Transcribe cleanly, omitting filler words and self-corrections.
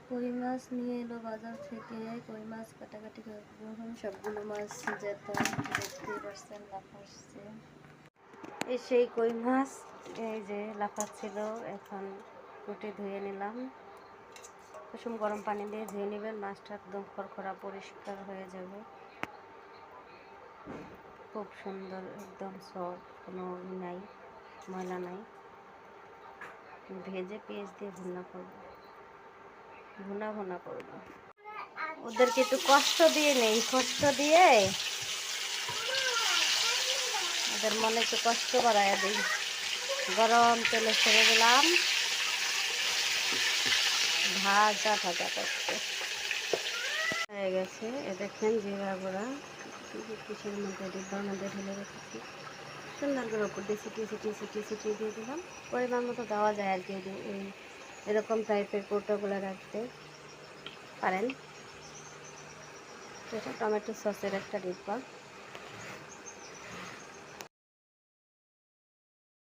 কই মাছ নিয়ে এলো বাজার থেকে। কই মাছ কাটাকাটি করে সবগুলো মাছ যেত, দেখতেই পারছেন লাফাচ্ছে। এই সেই কই মাছ, এই যে লাফাচ্ছিল। এখন কুটে ধুয়ে নিলাম। কুসুম গরম পানি দিয়ে ধুয়ে নেবেন, মাছটা একদম খরখরা পরিষ্কার হয়ে যাবে। খুব সুন্দর, একদম সফট, কোনো নাই, ময়লা নাই। ভেজে পেঁয়াজ দিয়ে ভুনা করবো, ভুনা করবো। ওদেরকে একটু কষ্ট দিয়ে নেই, কষ্ট দিয়ে ওদের মনে একটু কষ্ট করাইয়া দিই। গরম তেলে ছেড়ে দিলাম, ভাজা ভাজা করতে হয়ে গেছে। এ দেখেন জিরা গুঁড়া কিসের মধ্যে, ডিব্বার মধ্যে ঢেলে রেখেছি। সুন্দর করে উপর দিয়ে ছিটিয়ে দিয়ে দিলাম। পরিমাণ মতো দেওয়া যায় আর কি, এরকম টাইপের কৌটোগুলো রাখতে পারেন। এটা টমেটো সসের একটা ডিব্বা।